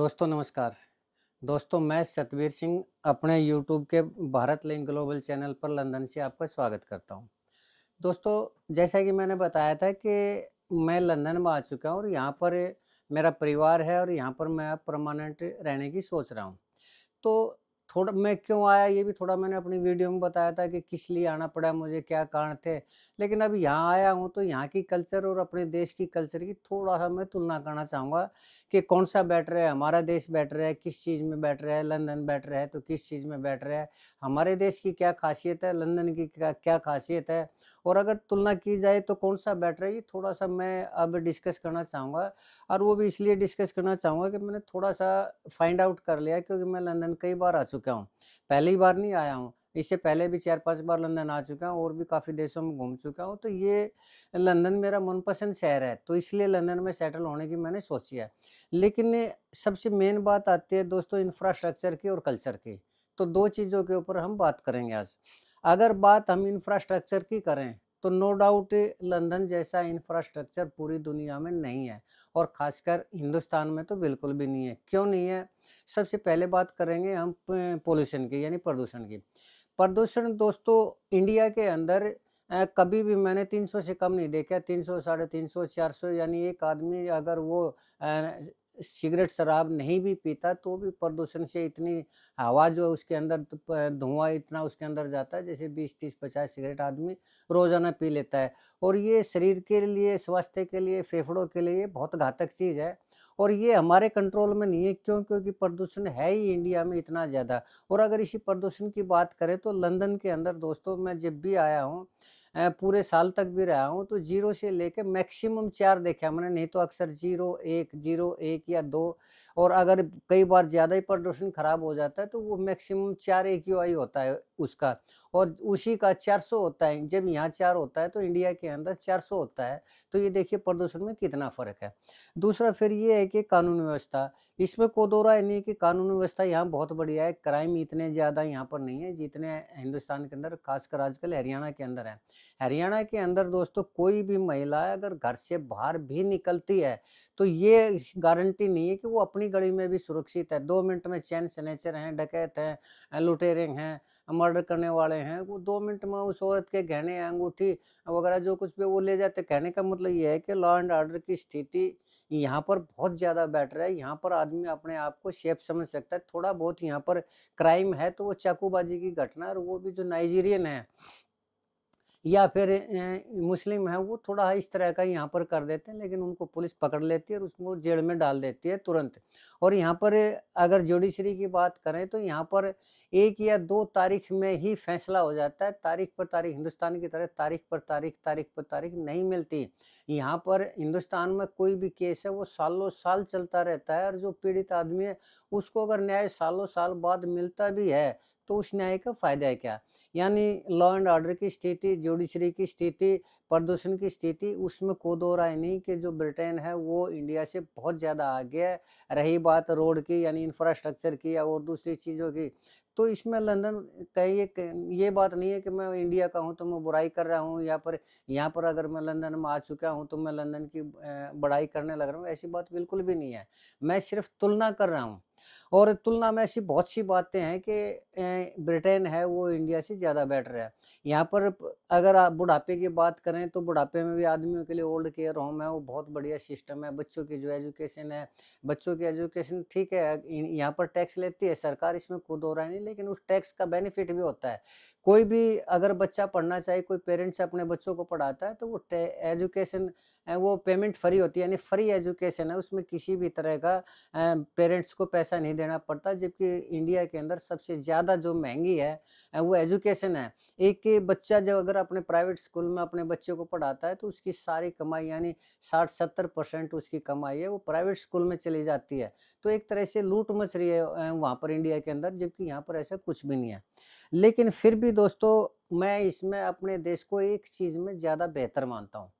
दोस्तों नमस्कार। दोस्तों मैं सतवीर सिंह अपने यूट्यूब के भारत लिंक ग्लोबल चैनल पर लंदन से आपका स्वागत करता हूँ। दोस्तों जैसा कि मैंने बताया था कि मैं लंदन में आ चुका हूँ और यहाँ पर मेरा परिवार है और यहाँ पर मैं अब परमानेंट रहने की सोच रहा हूँ। तो थोड़ा मैं क्यों आया ये भी थोड़ा मैंने अपनी वीडियो में बताया था कि किस लिए आना पड़ा मुझे, क्या कारण थे। लेकिन अब यहाँ आया हूँ तो यहाँ की कल्चर और अपने देश की कल्चर की थोड़ा-सा मैं तुलना करना चाहूँगा कि कौन-सा बेटर है, हमारा देश बेटर है, किस चीज़ में बेटर है, लंदन बेटर है तो किस चीज़ में बेटर है, हमारे देश की क्या ख़ासियत है, लंदन की क्या क्या ख़ासियत है और अगर तुलना की जाए तो कौन-सा बेटर है, ये थोड़ा-सा मैं अब डिस्कस करना चाहूँगा। और वो भी इसलिए डिस्कस करना चाहूँगा कि मैंने थोड़ा-सा फाइंड आउट कर लिया है क्योंकि मैं लंदन कई बार आ चुका हूँ। पहली बार नहीं आया हूँ, इससे पहले भी 4-5 बार लंदन आ चुका हूँ और भी काफ़ी देशों में घूम चुका हूँ। तो ये लंदन मेरा मनपसंद शहर है, तो इसलिए लंदन में सेटल होने की मैंने सोची है। लेकिन सबसे मेन बात आती है दोस्तों इंफ्रास्ट्रक्चर की और कल्चर की। तो 2 चीज़ों के ऊपर हम बात करेंगे आज। अगर बात हम इंफ्रास्ट्रक्चर की करें, तो नो डाउट लंदन जैसा इंफ्रास्ट्रक्चर पूरी दुनिया में नहीं है। और ख़ासकर हिंदुस्तान में तो बिल्कुल भी नहीं है। क्यों नहीं है? सबसे पहले बात करेंगे हम प पॉल्यूशन की यानी प्रदूषण की। प्रदूषण दोस्तों इंडिया के अंदर कभी भी मैंने 300 से कम नहीं देखा। 300, साढ़े 300, 400 यानी एक आदमी अगर वो सिगरेट, शराब नहीं भी पीता तो भी प्रदूषण से इतनी हवा जो उसके अंदर धुआँ इतना उसके अंदर जाता है जैसे 20, 30, 50 सिगरेट आदमी रोज़ाना पी लेता है। और ये शरीर के लिए, स्वास्थ्य के लिए, फेफड़ों के लिए बहुत घातक चीज़ है और ये हमारे कंट्रोल में नहीं है। क्यों? क्योंकि प्रदूषण है ही इंडिया में इतना ज़्यादा। और अगर इसी प्रदूषण की बात करें तो लंदन के अंदर दोस्तों मैं जब भी आया हूँ पूरे साल तक भी रहा हूँ तो 0 से लेके मैक्सिमम 4 देखा मैंने, नहीं तो अक्सर 0, 1 या 2। और अगर कई बार ज़्यादा ही प्रदूषण खराब हो जाता है तो वो मैक्सिमम 4 एक्यूआई होता है उसका और उसी का 400 होता है। जब यहाँ 4 होता है तो इंडिया के अंदर 400 होता है। तो ये देखिए प्रदूषण में कितना फ़र्क है। दूसरा फिर ये है कि कानून व्यवस्था, इसमें कोई दो राय नहीं है कि कानून व्यवस्था यहाँ बहुत बढ़िया है। क्राइम इतने ज़्यादा यहाँ पर नहीं है जितने हिंदुस्तान के अंदर, खासकर आजकल हरियाणा के अंदर है। हरियाणा के अंदर दोस्तों कोई भी महिला अगर घर से बाहर भी निकलती है, तो ये गारंटी नहीं है कि वो अपनी गली में भी सुरक्षित है। 2 मिनट में चैन स्नैचर हैं, डकैत हैं, लुटेरे हैं, मर्डर करने वाले हैं, वो 2 मिनट में उस औरत के गहने, अंगूठी वगैरह जो कुछ भी वो ले जाते हैं। कहने का मतलब ये है कि लॉ एंड ऑर्डर की स्थिति यहाँ पर बहुत ज़्यादा बेटर है। यहाँ पर आदमी अपने आप को सेफ समझ सकता है। थोड़ा बहुत यहाँ पर क्राइम है तो वो चाकूबाजी की घटना, और वो भी जो नाइजीरियन है या फिर मुस्लिम हैं, वो थोड़ा इस तरह का यहाँ पर कर देते हैं, लेकिन उनको पुलिस पकड़ लेती है और उसको जेल में डाल देती है तुरंत। और यहाँ पर अगर जुडिशरी की बात करें तो यहाँ पर 1 या 2 तारीख में ही फैसला हो जाता है। तारीख पर तारीख, हिंदुस्तान की तरह तारीख पर तारीख नहीं मिलती। यहाँ पर हिंदुस्तान में कोई भी केस है वो सालों-साल चलता रहता है और जो पीड़ित आदमी है उसको अगर न्याय सालों-साल बाद मिलता भी है, तो उस न्याय का फ़ायदा है क्या? यानी लॉ एंड ऑर्डर की स्थिति, जुडिशरी की स्थिति, प्रदूषण की स्थिति, उसमें कोई दो राय नहीं कि जो ब्रिटेन है वो इंडिया से बहुत ज़्यादा आगे है। रही बात रोड की यानी इंफ्रास्ट्रक्चर की या और दूसरी चीज़ों की, तो इसमें लंदन कहीं ये बात नहीं है कि मैं इंडिया का हूँ तो मैं बुराई कर रहा हूँ, यहाँ पर अगर मैं लंदन में आ चुका हूँ तो मैं लंदन की बड़ाई करने लग रहा हूँ, ऐसी बात बिल्कुल भी नहीं है। मैं सिर्फ तुलना कर रहा हूँ। और तुलना में ऐसी बहुत सी बातें हैं कि ब्रिटेन है वो इंडिया से ज़्यादा बेटर है। यहाँ पर अगर आप बुढ़ापे की बात करें तो बुढ़ापे में भी आदमियों के लिए ओल्ड केयर होम है, वो बहुत बढ़िया सिस्टम है। बच्चों की जो एजुकेशन है, बच्चों की एजुकेशन ठीक है, यहाँ पर टैक्स लेती है सरकार, इसमें कोई दो राय नहीं, लेकिन उस टैक्स का बेनिफिट भी होता है। कोई भी अगर बच्चा पढ़ना चाहे, कोई पेरेंट्स अपने बच्चों को पढ़ाता है तो वो एजुकेशन वो पेमेंट फ्री होती है, यानी फ्री एजुकेशन है, उसमें किसी भी तरह का पेरेंट्स को पैसा नहीं देना पड़ता। जबकि इंडिया के अंदर सबसे ज़्यादा जो महँगी है वो एजुकेशन है। एक बच्चा जब अगर अपने प्राइवेट स्कूल में अपने बच्चे को पढ़ाता है तो उसकी सारी कमाई यानी 60-70% उसकी कमाई है वो प्राइवेट स्कूल में चली जाती है। तो एक तरह से लूट मच रही है वहाँ पर इंडिया के अंदर, जबकि यहाँ पर ऐसा कुछ भी नहीं है। लेकिन फिर भी दोस्तों मैं इसमें अपने देश को एक चीज़ में ज़्यादा बेहतर मानता हूँ।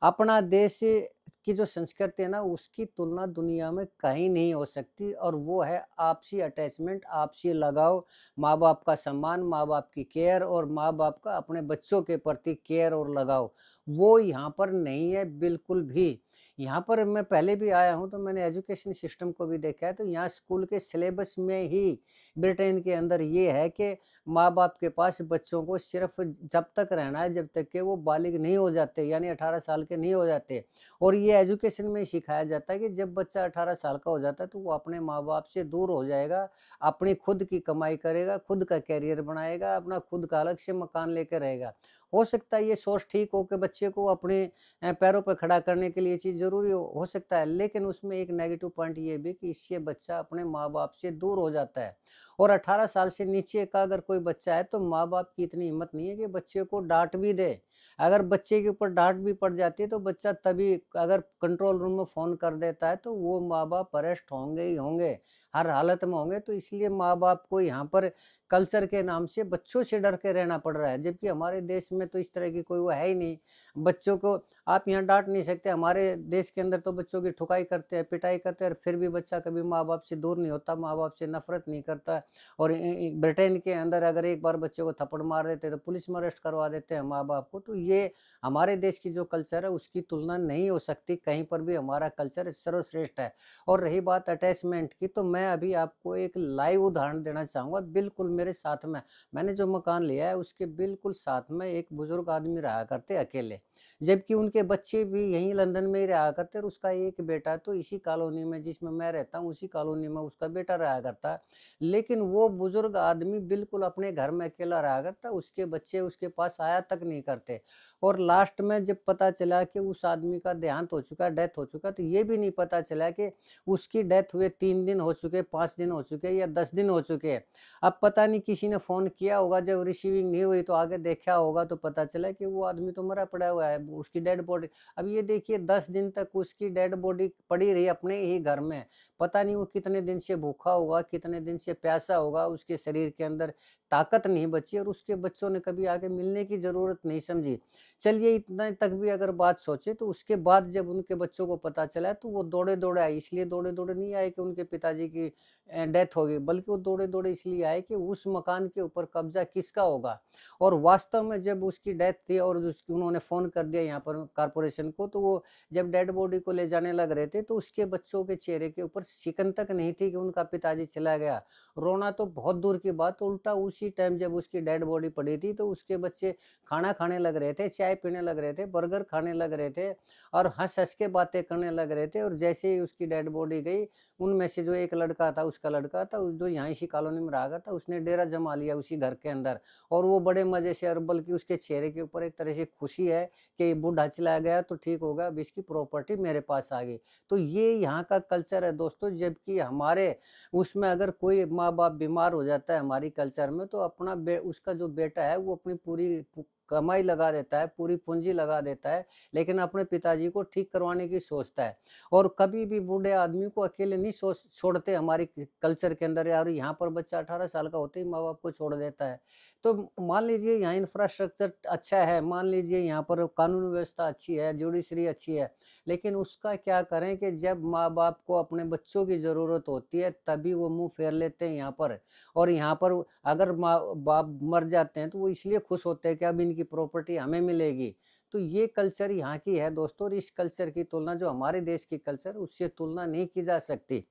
अपना देश की जो संस्कृति है ना उसकी तुलना दुनिया में कहीं नहीं हो सकती, और वो है आपसी अटैचमेंट, आपसी लगाव, माँ-बाप का सम्मान, माँ-बाप की केयर और माँ-बाप का अपने बच्चों के प्रति केयर और लगाव। वो यहाँ पर नहीं है बिल्कुल भी। यहाँ पर मैं पहले भी आया हूँ, तो मैंने एजुकेशन सिस्टम को भी देखा है, तो यहाँ स्कूल के सिलेबस में ही ब्रिटेन के अंदर ये है कि माँ-बाप के पास बच्चों को सिर्फ़ जब तक रहना है, जब तक कि वो बालिग नहीं हो जाते, यानी 18 साल के नहीं हो जाते। और ये एजुकेशन में ही सिखाया जाता है कि जब बच्चा 18 साल का हो जाता है, तो वो अपने माँ-बाप से दूर हो जाएगा, अपनी खुद की कमाई करेगा, खुद का करियर बनाएगा, अपना खुद का अलग से मकान लेके रहेगा। हो सकता है ये सोच ठीक हो कि बच्चे को अपने पैरों पे खड़ा करने के लिए ये चीज़ ज़रूरी हो सकता है, लेकिन उसमें एक नेगेटिव पॉइंट ये भी कि इससे बच्चा अपने माँ-बाप से दूर हो जाता है। और 18 साल से नीचे का अगर कोई बच्चा है, तो माँ-बाप की इतनी हिम्मत नहीं है कि बच्चे को डाँट भी दे। अगर बच्चे के ऊपर डाँट भी पड़ जाती है, तो बच्चा तभी अगर कंट्रोल रूम में फ़ोन कर देता है, तो वो माँ-बाप अरेस्ट होंगे ही होंगे, हर हालत में होंगे। तो इसलिए माँ-बाप को यहाँ पर कल्चर के नाम से बच्चों से डर के रहना पड़ रहा है, जबकि हमारे देश में तो इस तरह की कोई वो है ही नहीं। बच्चों को आप यहाँ डाँट नहीं सकते, हमारे देश के अंदर तो बच्चों की ठुकाई करते हैं, पिटाई करते हैं, और फिर भी बच्चा कभी माँ-बाप से दूर नहीं होता, माँ-बाप से नफ़रत नहीं करता। और ब्रिटेन के अंदर अगर एक बार बच्चे को थप्पड़ मार देते हैं, तो पुलिस में अरेस्ट करवा देते हैं माँ-बाप को। तो ये हमारे देश की जो कल्चर है, उसकी तुलना नहीं हो सकती, कहीं पर भी हमारा कल्चर सर्वश्रेष्ठ है। और रही बात अटैचमेंट की, तो मैं अभी आपको एक लाइव उदाहरण देना चाहूँगा, बिल्कुल मेरे साथ में। मैंने जो मकान लिया है, उसके बिल्कुल साथ में एक बुज़ुर्ग आदमी रहा करते अकेले, जबकि उनके बच्चे भी यहीं लंदन में ही रहा करते, और उसका एक बेटा तो इसी कॉलोनी में जिसमें मैं रहता हूँ, उसी कॉलोनी में उसका बेटा रहा करता है। लेकिन वो बुज़ुर्ग आदमी बिल्कुल अपने घर में अकेला रहा करता, उसके बच्चे उसके पास आया तक नहीं करते। और लास्ट में जब पता चला कि उस आदमी का देहांत हो चुका, डेथ हो चुका, तो ये भी नहीं पता चला कि उसकी डेथ हुए 3 दिन हो चुके, 5 दिन हो चुके या 10 दिन हो चुके हैं। अब पता नहीं किसी ने फ़ोन किया होगा, जब रिसीविंग नहीं हुई तो आगे देखा होगा, तो पता चला कि वो आदमी तो मरा पड़ा हुआ है, उसकी डेड बॉडी। अब ये देखिए 10 दिन तक उसकी डेड बॉडी पड़ी रही अपने ही घर में। पता नहीं वो कितने दिन से भूखा होगा, कितने दिन से प्यासा होगा, उसके शरीर के अंदर ताकत नहीं बची, और उसके बच्चों ने कभी आके मिलने की ज़रूरत नहीं समझी। चलिए इतना तक भी अगर बात सोचे, तो उसके बाद जब उनके बच्चों को पता चला, तो वो दौड़े-दौड़े आए, इसलिए दौड़े-दौड़े नहीं आए कि उनके पिताजी की डेथ हो गई, बल्कि वो दौड़े-दौड़े इसलिए आए कि उस मकान के ऊपर कब्ज़ा किसका होगा। और वास्तव में जब उसकी डेथ थी और उसकी उन्होंने फ़ोन कर दिया यहाँ पर कॉर्पोरेशन को, तो वो जब डेड बॉडी को ले जाने लग रहे थे, तो उसके बच्चों के चेहरे के ऊपर शिकन तक नहीं थी कि उनका पिताजी चला गया। रोना तो बहुत दूर की बात, उल्टा उसी टाइम जब उसकी डेड बॉडी पड़ी थी, तो उसके बच्चे खाना खाने लग रहे थे, चाय पीने लग रहे थे, बर्गर खाने लग रहे थे, और हँस-हँस के बातें करने लग रहे थे। और जैसे ही उसकी डेड बॉडी गई, उनमें से जो एक लड़का था, उसका लड़का था, जो यहाँ इसी कॉलोनी में रहा करता, उसने डेरा जमा लिया उसी घर के अंदर। और वो बड़े मज़े से, और बल्कि उसके चेहरे के ऊपर एक तरह से खुशी है कि बूढ़ा चला गया तो ठीक होगा, अब इसकी प्रॉपर्टी मेरे पास आ गई। तो ये यहाँ का कल्चर है दोस्तों, जबकि हमारे उसमें अगर कोई माँ-बाप बीमार हो जाता है हमारी कल्चर में, तो अपना उसका जो बेटा है वो अपनी पूरी कमाई लगा देता है, पूरी पूँजी लगा देता है, लेकिन अपने पिताजी को ठीक करवाने की सोचता है। और कभी भी बूढ़े आदमी को अकेले नहीं छोड़ते हमारी कल्चर के अंदर, यार यहाँ पर बच्चा 18 साल का होते ही माँ-बाप को छोड़ देता है। तो मान लीजिए यहाँ इंफ्रास्ट्रक्चर अच्छा है, मान लीजिए यहाँ पर कानून व्यवस्था अच्छी है, जुडिशरी अच्छी है, लेकिन उसका क्या करें कि जब माँ-बाप को अपने बच्चों की ज़रूरत होती है, तभी वो मुँह फेर लेते हैं यहाँ पर। और यहाँ पर अगर माँ-बाप मर जाते हैं, तो वो इसलिए खुश होते हैं कि अब इनकी प्रॉपर्टी हमें मिलेगी। तो ये कल्चर यहाँ की है दोस्तों, और इस कल्चर की तुलना जो हमारे देश की कल्चर है, उससे तुलना नहीं की जा सकती।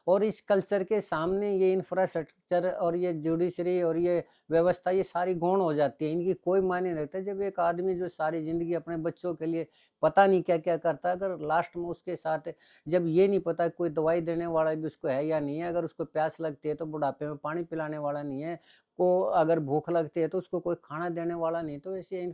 और इस कल्चर के सामने ये इंफ्रास्ट्रक्चर और ये जुडिशरी और ये व्यवस्था, ये सारी गौण हो जाती है। इनकी कोई मायने नहीं रखता। जब एक आदमी जो सारी ज़िंदगी अपने बच्चों के लिए पता नहीं क्या-क्या करता है, अगर लास्ट में उसके साथ जब ये नहीं पता कोई दवाई देने वाला भी उसको है या नहीं है, अगर उसको प्यास लगती है तो बुढ़ापे में पानी पिलाने वाला नहीं है, को अगर भूख लगती है तो उसको कोई खाना देने वाला नहीं, तो ऐसे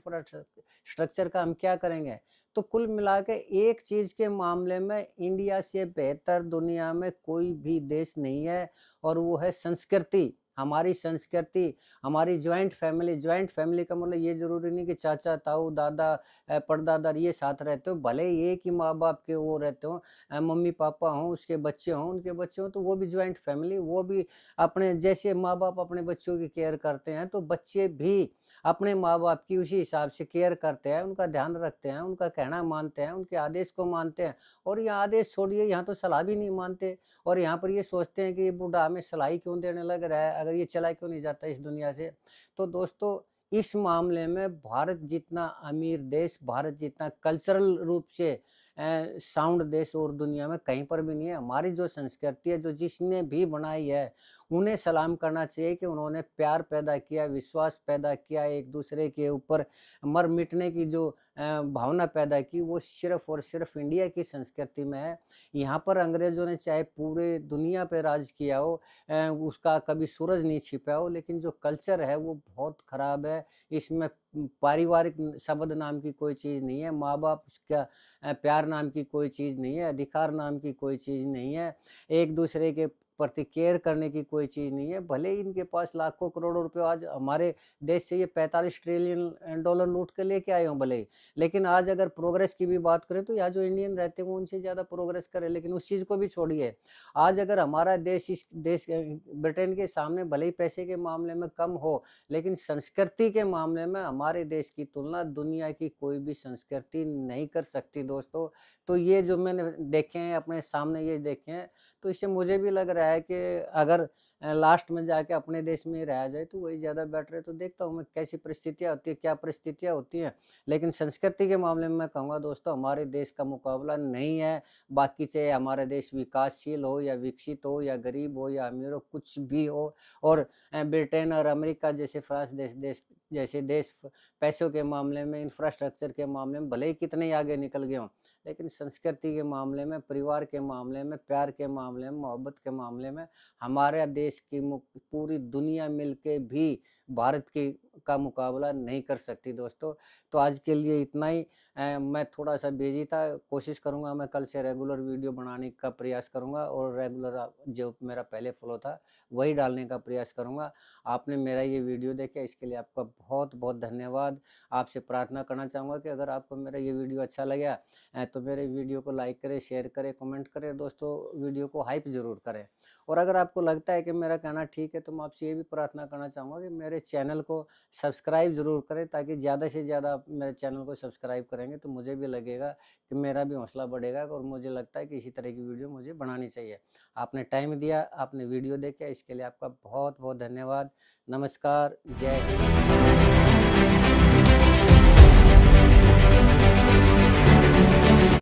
स्ट्रक्चर का हम क्या करेंगे? तो कुल मिला के एक चीज़ के मामले में इंडिया से बेहतर दुनिया में कोई भी देश नहीं है, और वो है संस्कृति। हमारी संस्कृति, हमारी जॉइंट फैमिली का मतलब ये ज़रूरी नहीं कि चाचा, ताऊ, दादा परदादा ये साथ रहते हो। भले ही एक ही माँ-बाप के वो रहते हों, मम्मी-पापा हों, उसके बच्चे हों, उनके बच्चे हों, तो वो भी जॉइंट फैमिली, वो भी अपने जैसे माँ-बाप अपने बच्चों की केयर करते हैं, तो बच्चे भी अपने माँ-बाप की उसी हिसाब से केयर करते हैं, उनका ध्यान रखते हैं, उनका कहना मानते हैं, उनके आदेश को मानते हैं। और ये आदेश छोड़िए, यहाँ तो सलाह भी नहीं मानते, और यहाँ पर ये सोचते हैं कि ये बूढ़ा हमें सलाह ही क्यों देने लग रहा है, अगर ये चला क्यों नहीं जाता इस दुनिया से। तो दोस्तों, इस मामले में भारत जितना अमीर देश, भारत जितना कल्चरल रूप से साउंड देश और दुनिया में कहीं पर भी नहीं है। हमारी जो संस्कृति है, जो जिसने भी बनाई है, उन्हें सलाम करना चाहिए कि उन्होंने प्यार पैदा किया, विश्वास पैदा किया, एक-दूसरे के ऊपर मर मिटने की जो भावना पैदा की, वो सिर्फ़ और सिर्फ़ इंडिया की संस्कृति में है। यहाँ पर अंग्रेज़ों ने चाहे पूरे दुनिया पे राज किया हो, उसका कभी सूरज नहीं छिपा हो, लेकिन जो कल्चर है वो बहुत ख़राब है। इसमें पारिवारिक शब्द नाम की कोई चीज़ नहीं है, माँ-बाप का प्यार नाम की कोई चीज़ नहीं है, अधिकार नाम की कोई चीज़ नहीं है, एक-दूसरे के प्रति केयर करने की कोई चीज़ नहीं है। भले ही इनके पास लाखों करोड़ों रुपए आज हमारे देश से ये 45 ट्रिलियन डॉलर लूट के लेके आए हों भले ही, लेकिन आज अगर प्रोग्रेस की भी बात करें तो यहाँ जो इंडियन रहते हैं वो उनसे ज़्यादा प्रोग्रेस करें। लेकिन उस चीज़ को भी छोड़िए, आज अगर हमारा देश इस देश ब्रिटेन के सामने भले ही पैसे के मामले में कम हो, लेकिन संस्कृति के मामले में हमारे देश की तुलना दुनिया की कोई भी संस्कृति नहीं कर सकती दोस्तों। तो ये जो मैंने देखे हैं, अपने सामने ये देखे हैं, तो इससे मुझे भी लग रहा है कि अगर लास्ट में जाके अपने देश में ही रहा जाए तो वही ज़्यादा बेटर है। तो देखता हूँ मैं कैसी परिस्थितियाँ होती है, क्या परिस्थितियाँ होती हैं। लेकिन संस्कृति के मामले में मैं कहूँगा दोस्तों, हमारे देश का मुकाबला नहीं है। बाकी चाहे हमारा देश विकासशील हो या विकसित हो या गरीब हो या अमीर हो, कुछ भी हो, और ब्रिटेन और अमेरिका जैसे फ्रांस देश देश जैसे देश पैसों के मामले में, इंफ्रास्ट्रक्चर के मामले में भले ही कितने ही आगे निकल गए हों, लेकिन संस्कृति के मामले में, परिवार के मामले में, प्यार के मामले में, मोहब्बत के मामले में हमारे देश की पूरी दुनिया मिलके भी भारत की का मुकाबला नहीं कर सकती दोस्तों। तो आज के लिए इतना ही। मैं थोड़ा-सा बिज़ी था, कोशिश करूँगा मैं कल से रेगुलर वीडियो बनाने का प्रयास करूँगा, और रेगुलर जो मेरा पहले फ़्लो था, वही डालने का प्रयास करूँगा। आपने मेरा ये वीडियो देखा, इसके लिए आपका बहुत-बहुत धन्यवाद। आपसे प्रार्थना करना चाहूँगा कि अगर आपको मेरा ये वीडियो अच्छा लगा तो मेरे वीडियो को लाइक करें, शेयर करें, कमेंट करें दोस्तों, वीडियो को हाइप ज़रूर करें। और अगर आपको लगता है कि मेरा कहना ठीक है, तो मैं आपसे ये भी प्रार्थना करना चाहूँगा कि मेरे चैनल को सब्सक्राइब ज़रूर करें, ताकि ज़्यादा से ज़्यादा आप मेरे चैनल को सब्सक्राइब करेंगे तो मुझे भी लगेगा कि मेरा भी हौसला बढ़ेगा, और मुझे लगता है कि इसी तरह की वीडियो मुझे बनानी चाहिए। आपने टाइम दिया, आपने वीडियो देखा, इसके लिए आपका बहुत-बहुत धन्यवाद। नमस्कार, जय हिंद।